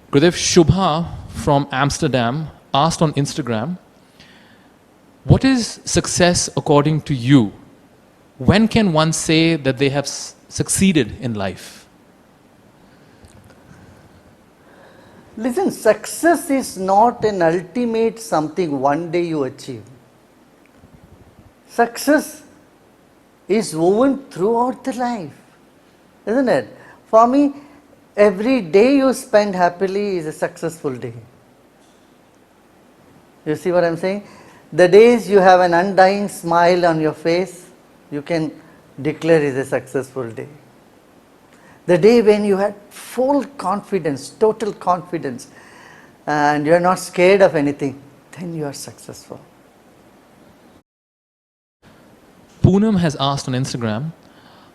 Gurudev, Shubha from Amsterdam asked on Instagram, what is success according to you? When can one say that they have succeeded in life? Listen, success is not an ultimate something one day you achieve. Success is woven throughout the life, isn't it? For me, every day you spend happily is a successful day. You see what I'm saying? The days you have an undying smile on your face, you can declare is a successful day. The day when you had full confidence, total confidence, and you are not scared of anything, then you are successful. Poonam has asked on Instagram,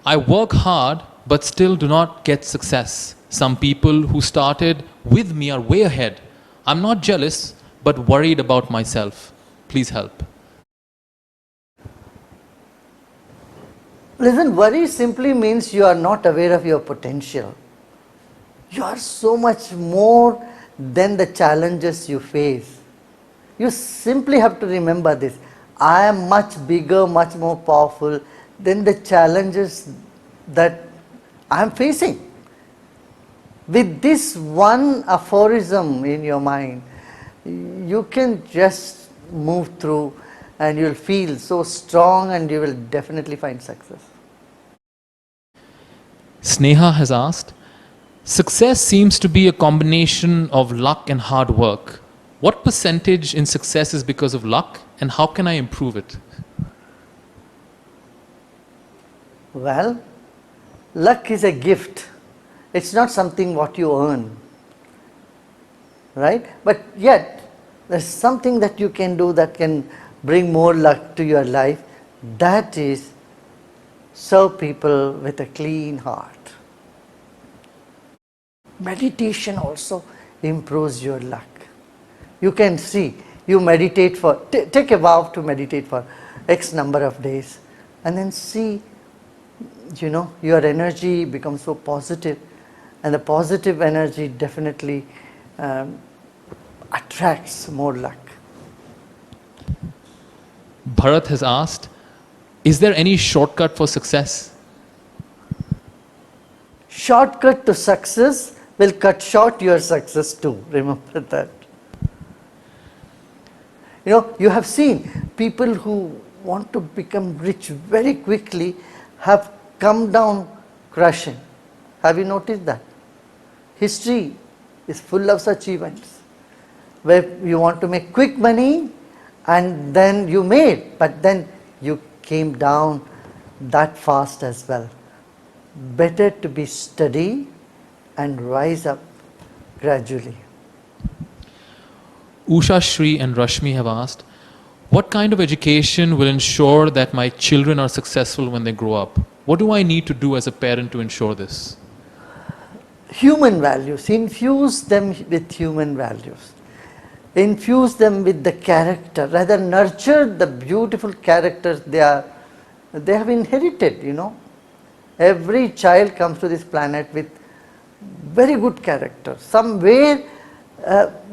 I work hard but still do not get success. Some people who started with me are way ahead. I'm not jealous but worried about myself. Please help. Listen, worry simply means you are not aware of your potential. You are so much more than the challenges you face. You simply have to remember this. I am much bigger, much more powerful than the challenges that I am facing. With this one aphorism in your mind, you can just move through and you'll feel so strong and you will definitely find success. Sneha has asked, success seems to be a combination of luck and hard work. What percentage in success is because of luck and how can I improve it? Well, luck is a gift. It's not something what you earn, right? But yet, there's something that you can do that can bring more luck to your life. That is, serve people with a clean heart. Meditation also improves your luck. You can see, you meditate for, take a vow to meditate for X number of days and then see, your energy becomes so positive, and the positive energy definitely attracts more luck. Bharat has asked, is there any shortcut for success? Shortcut to success will cut short your success too. Remember that. You have seen people who want to become rich very quickly have come down crushing. Have you noticed that? History is full of such events where you want to make quick money and then you made, but then you came down that fast as well. Better to be steady and rise up gradually. Usha, Shri and Rashmi have asked, what kind of education will ensure that my children are successful when they grow up? What do I need to do as a parent to ensure this? Human values, infuse them with human values. Infuse them with the character, rather nurture the beautiful characters they have inherited, Every child comes to this planet with very good character. Somewhere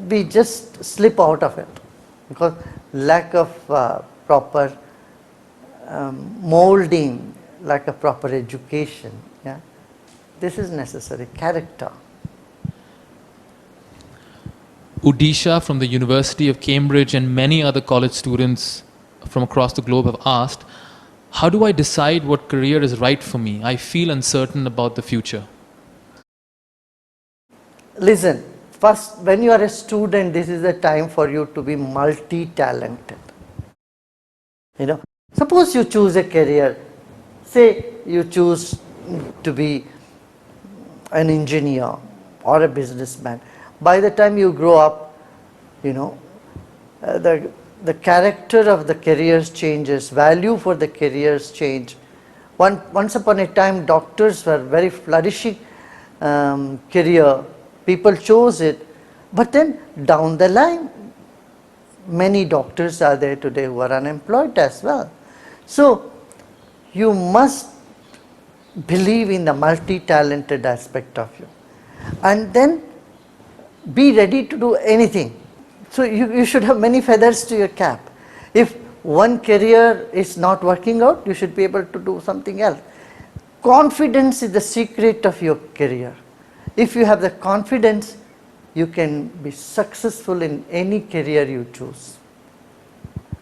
we just slip out of it because lack of proper molding, lack of proper education. Yeah, this is necessary. Character. Udisha from the University of Cambridge and many other college students from across the globe have asked, how do I decide what career is right for me? I feel uncertain about the future. Listen, first, when you are a student, this is the time for you to be multi-talented. Suppose you choose a career, say you choose to be an engineer or a businessman. By the time you grow up, the character of the careers changes, value for the careers change. Once upon a time, doctors were very flourishing career. People chose it, but then down the line, many doctors are there today who are unemployed as well. So you must believe in the multi-talented aspect of you, and then be ready to do anything. So you should have many feathers to your cap. If one career is not working out, you should be able to do something else. Confidence is the secret of your career. If you have the confidence, you can be successful in any career you choose.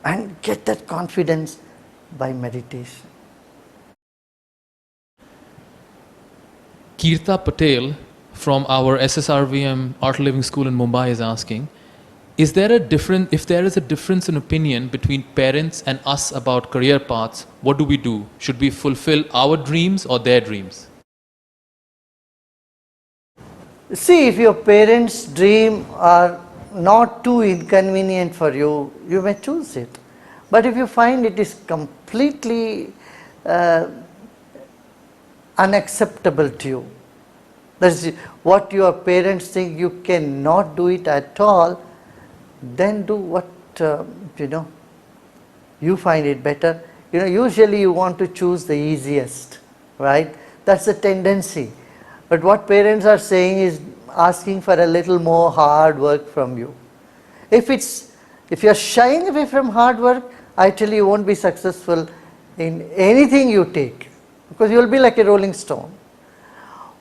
And get that confidence by meditation. Kirta Patel from our SSRVM Art Living School in Mumbai is asking, if there is a difference in opinion between parents and us about career paths, what do we do? Should we fulfill our dreams or their dreams? See, if your parents' dream are not too inconvenient for you, you may choose it. But if you find it is completely unacceptable to you, that is what your parents think you cannot do it at all, then do what you find it better. Usually you want to choose the easiest, right? That's the tendency. But what parents are saying is asking for a little more hard work from you. If you are shying away from hard work, I tell you won't be successful in anything you take, because you will be like a rolling stone.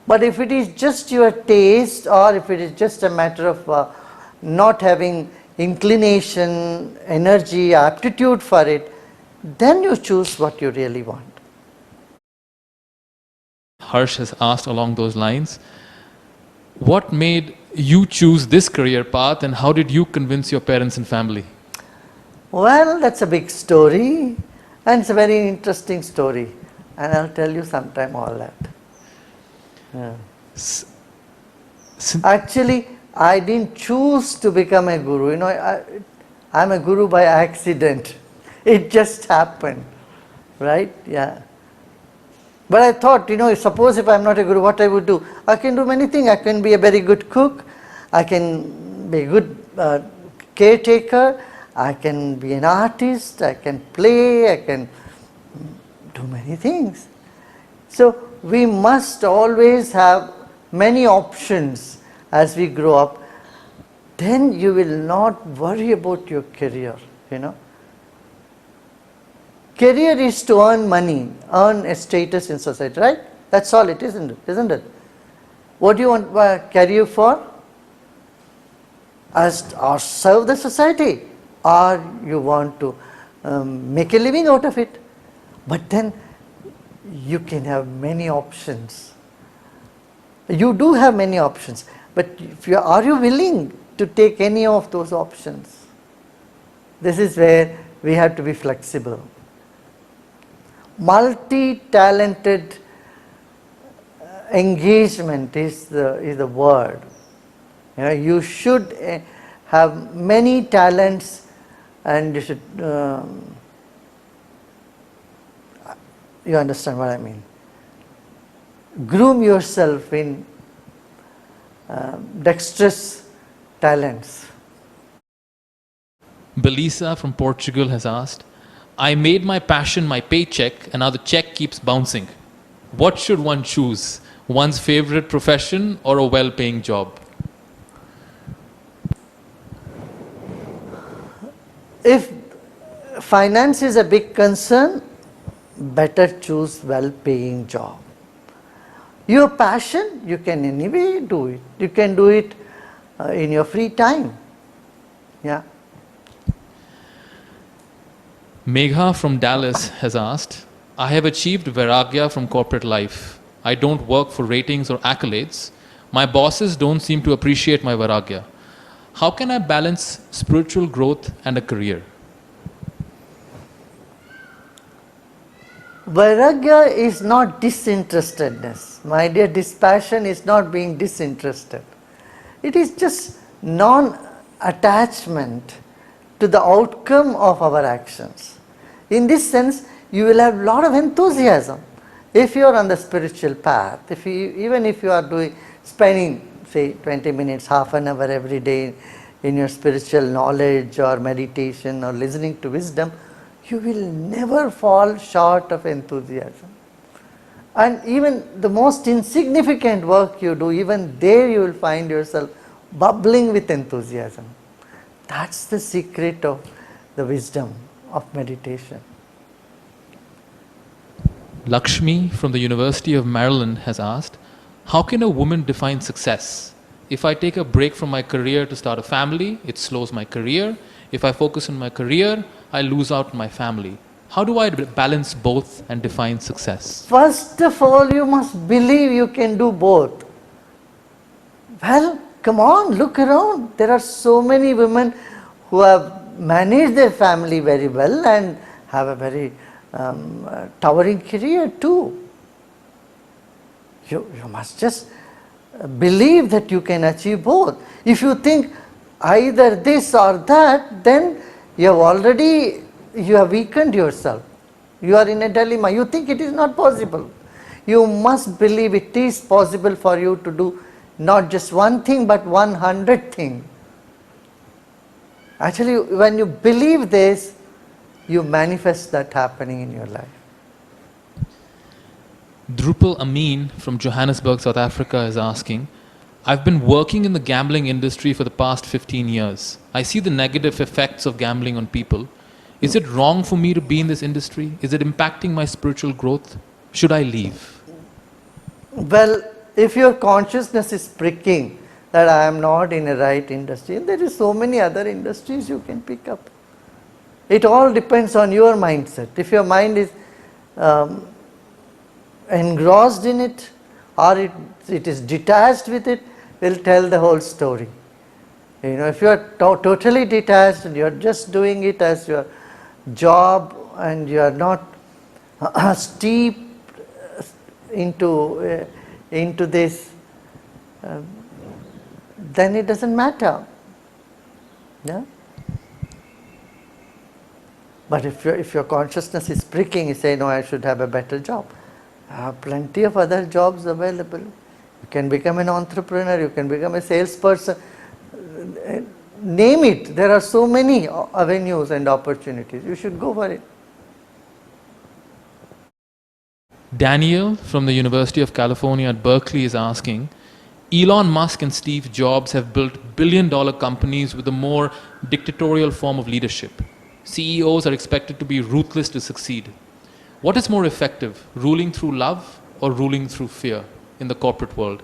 But if it is just your taste, or if it is just a matter of not having inclination, energy, aptitude for it, then you choose what you really want. Harsh has asked along those lines, what made you choose this career path and how did you convince your parents and family? Well, that's a big story, and it's a very interesting story, and I'll tell you sometime all that. Actually, I didn't choose to become a guru. I'm a guru by accident. It just happened, right? Yeah. But I thought, suppose if I'm not a guru, what I would do? I can do many things. I can be a very good cook. I can be a good caretaker. I can be an artist. I can play. I can do many things. So we must always have many options as we grow up. Then you will not worry about your career, Career is to earn money, earn a status in society, right? That's all it is, isn't it? What do you want career for? Or serve the society, or you want to make a living out of it. But then you can have many options. You do have many options, but are you willing to take any of those options? This is where we have to be flexible. Multi-talented engagement is the word. You should have many talents, and you should you understand what I mean. Groom yourself in dexterous talents. Belisa from Portugal has asked, I made my passion my paycheck and now the check keeps bouncing. What should one choose? One's favorite profession or a well-paying job? If finance is a big concern, better choose well-paying job. Your passion, you can anyway do it. You can do it in your free time. Yeah. Megha from Dallas has asked, I have achieved vairagya from corporate life. I don't work for ratings or accolades. My bosses don't seem to appreciate my vairagya. How can I balance spiritual growth and a career? Vairagya is not disinterestedness. My dear, dispassion is not being disinterested. It is just non-attachment to the outcome of our actions. In this sense, you will have a lot of enthusiasm. If you are on the spiritual path, even if you are spending say 20 minutes, half an hour every day in your spiritual knowledge or meditation or listening to wisdom, you will never fall short of enthusiasm. And even the most insignificant work you do, even there you will find yourself bubbling with enthusiasm. That's the secret of the wisdom of meditation. Lakshmi from the University of Maryland has asked, how can a woman define success? If I take a break from my career to start a family, it slows my career. If I focus on my career, I lose out on my family. How do I balance both and define success? First of all, you must believe you can do both. Well, come on, look around. There are so many women who have managed their family very well and have a very towering career too. You must just believe that you can achieve both. If you think either this or that, then you have weakened yourself. You are in a dilemma. You think it is not possible. You must believe it is possible for you to do not just one thing but 100 things. Actually, when you believe this, you manifest that happening in your life. Drupal Amin from Johannesburg, South Africa is asking, I've been working in the gambling industry for the past 15 years. I see the negative effects of gambling on people. Is it wrong for me to be in this industry? Is it impacting my spiritual growth? Should I leave? Well, if your consciousness is pricking that I am not in a right industry, there is so many other industries you can pick up. It all depends on your mindset. If your mind is engrossed in it, or it is detached with it, will tell the whole story. If you are totally detached and you are just doing it as your job and you are not steeped into this, then it doesn't matter. Yeah? But if your consciousness is pricking, you say, no, I should have a better job. I have plenty of other jobs available. You can become an entrepreneur, you can become a salesperson. Name it. There are so many avenues and opportunities. You should go for it. Daniel from the University of California at Berkeley is asking, Elon Musk and Steve Jobs have built billion-dollar companies with a more dictatorial form of leadership. CEOs are expected to be ruthless to succeed. What is more effective, ruling through love or ruling through fear in the corporate world?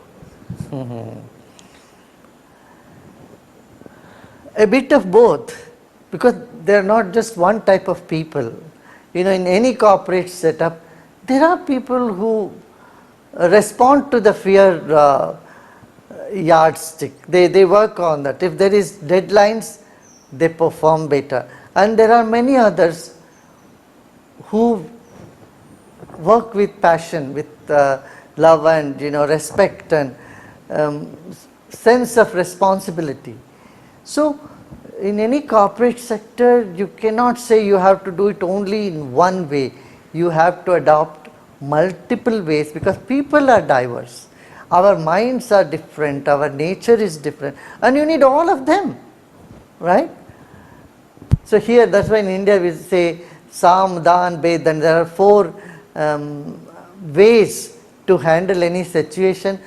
A bit of both, because they are not just one type of people. In any corporate setup, there are people who respond to the fear yardstick. They work on that. If there is deadlines, they perform better. And there are many others who work with passion, with love and respect and sense of responsibility. So in any corporate sector, you cannot say you have to do it only in one way. You have to adopt multiple ways, because people are diverse. Our minds are different, our nature is different, and you need all of them, right? So here, that's why in India we say Sam, Dan, Ved, and there are 4 ways to handle any situation,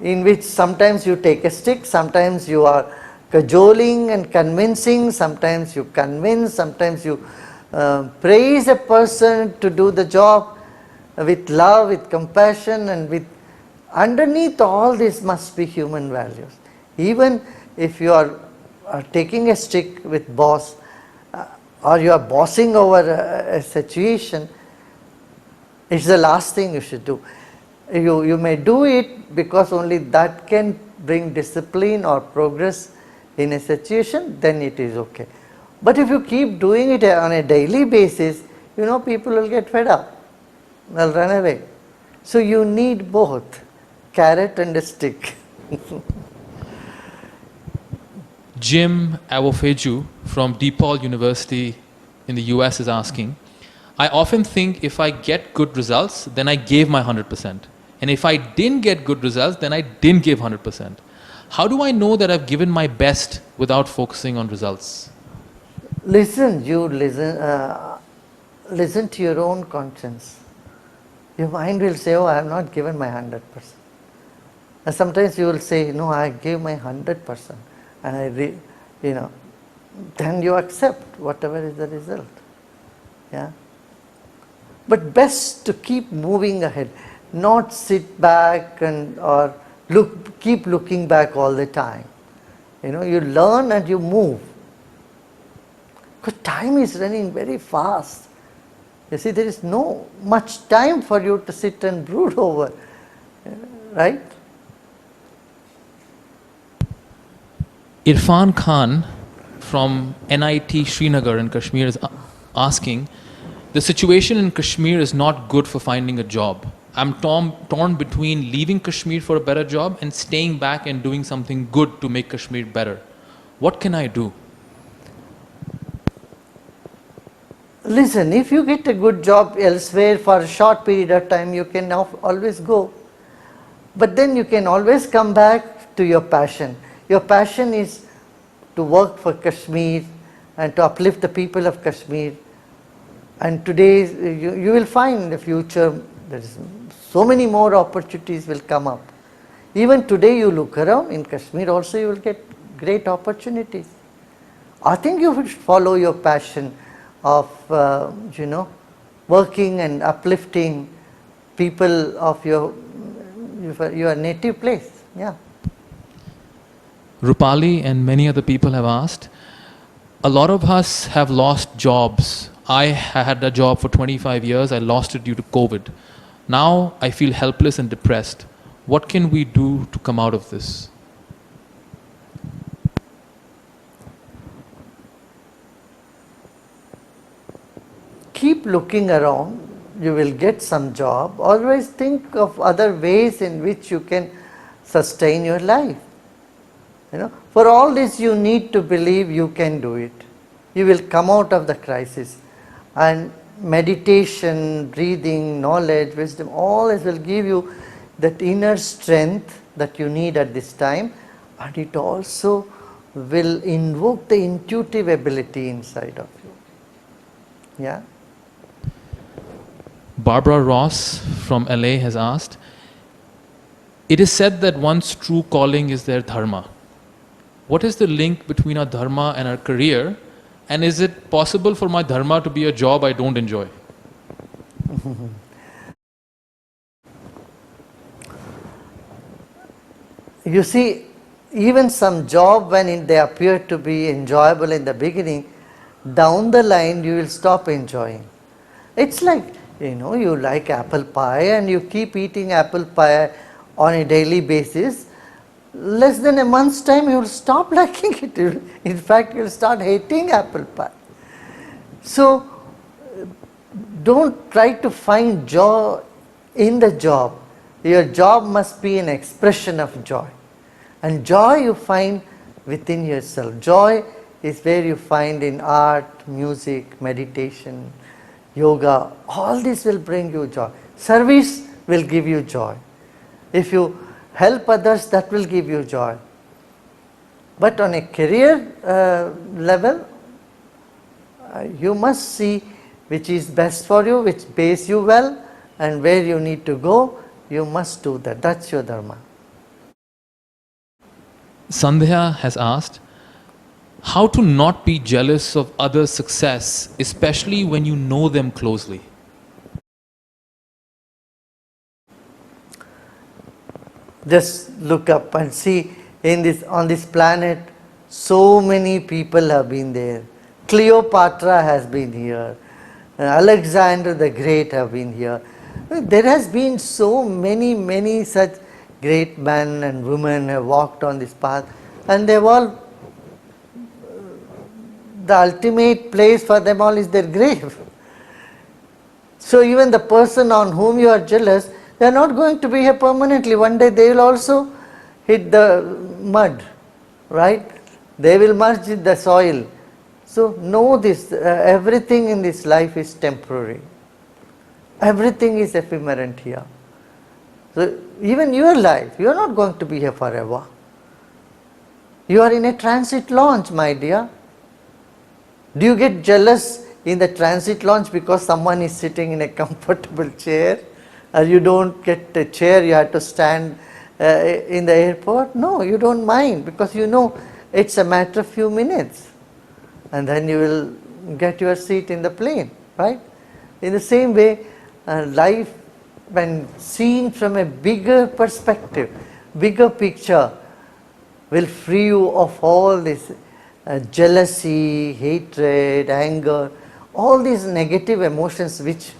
in which sometimes you take a stick, sometimes you are cajoling and convincing, sometimes you convince, sometimes you praise a person to do the job with love, with compassion, and with underneath all this must be human values. Even if you are taking a stick with boss, or you are bossing over a situation, it's the last thing you should do. You may do it because only that can bring discipline or progress in a situation, then it is okay. But if you keep doing it on a daily basis, people will get fed up. They'll run away. So you need both, carrot and a stick. Jim Awofeju from DePaul University in the US is asking, I often think if I get good results, then I gave my 100%. And if I didn't get good results, then I didn't give 100%. How do I know that I've given my best without focusing on results? Listen to your own conscience. Your mind will say, oh, I have not given my 100%. And sometimes you will say, no, I gave my 100%, and then you accept whatever is the result. Yeah. But best to keep moving ahead, not sit back or keep looking back all the time. You learn and you move. Because time is running very fast. You see, there is no much time for you to sit and brood over, right? Irfan Khan from NIT Srinagar in Kashmir is asking, the situation in Kashmir is not good for finding a job. I'm torn between leaving Kashmir for a better job and staying back and doing something good to make Kashmir better. What can I do? Listen, if you get a good job elsewhere for a short period of time, you can always go. But then you can always come back to your passion. Your passion is to work for Kashmir and to uplift the people of Kashmir. And today you will find in the future there is so many more opportunities will come up. Even today you look around in Kashmir also you will get great opportunities. I think you should follow your passion of working and uplifting people of your native place. Yeah. Rupali and many other people have asked, a lot of us have lost jobs. I had a job for 25 years. I lost it due to COVID. Now I feel helpless and depressed. What can we do to come out of this? Keep looking around, you will get some job. Always think of other ways in which you can sustain your life. For all this you need to believe you can do it. You will come out of the crisis. And meditation, breathing, knowledge, wisdom, all this will give you that inner strength that you need at this time, and it also will invoke the intuitive ability inside of you. Yeah. Barbara Ross from LA has asked, it is said that one's true calling is their dharma. What is the link between our dharma and our career? And is it possible for my dharma to be a job I don't enjoy? You see, even some job when they appear to be enjoyable in the beginning, down the line you will stop enjoying. It's like, you like apple pie and you keep eating apple pie on a daily basis. Less than a month's time you will stop liking it. In fact, you will start hating apple pie. So, don't try to find joy in the job. Your job must be an expression of joy. And joy you find within yourself. Joy is where you find in art, music, meditation, yoga. All this will bring you joy. Service will give you joy. If you help others, that will give you joy. But on a career level, you must see which is best for you, which pays you well, and where you need to go, you must do that. That's your dharma. Sandhya has asked, how to not be jealous of others' success, especially when you know them closely? Just look up and see on this planet, so many people have been there. Cleopatra has been here. Alexander the Great have been here. There has been so many such great men and women have walked on this path, and they've all, the ultimate place for them all is their grave. So even the person on whom you are jealous, they are not going to be here permanently. One day they will also hit the mud, right? They will merge with the soil. So know this, everything in this life is temporary. Everything is ephemerant here. So even your life, you are not going to be here forever. You are in a transit launch, my dear. Do you get jealous in the transit launch because someone is sitting in a comfortable chair, or you don't get a chair, you have to stand in the airport? No, you don't mind because you know it's a matter of few minutes and then you will get your seat in the plane, right? In the same way, life when seen from a bigger perspective, bigger picture, will free you of all this jealousy, hatred, anger, all these negative emotions which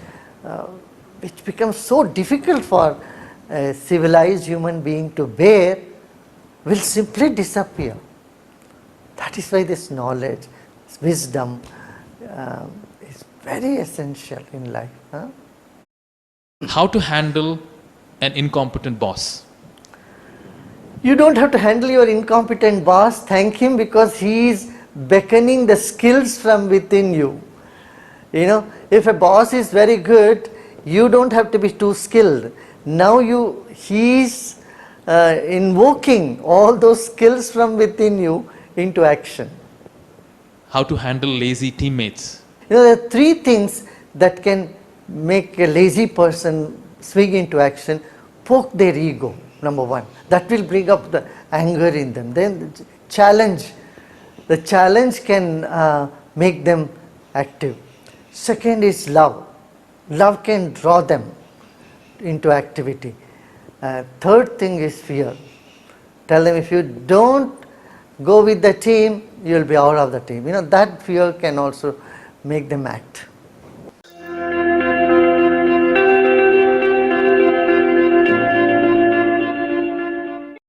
become so difficult for a civilized human being to bear, will simply disappear. That is why this knowledge, this wisdom is very essential in life. Huh? How to handle an incompetent boss? You don't have to handle your incompetent boss. Thank him because he is beckoning the skills from within you. You know, if a boss is very good, you don't have to be too skilled. Now he is invoking all those skills from within you into action. How to handle lazy teammates? You know, there are three things that can make a lazy person swing into action. Poke their ego, number one. That will bring up the anger in them. Then challenge. The challenge can make them active. Second is love. Love can draw them into activity. Third thing is fear. Tell them if you don't go with the team, you will be out of the team. You know, that fear can also make them act.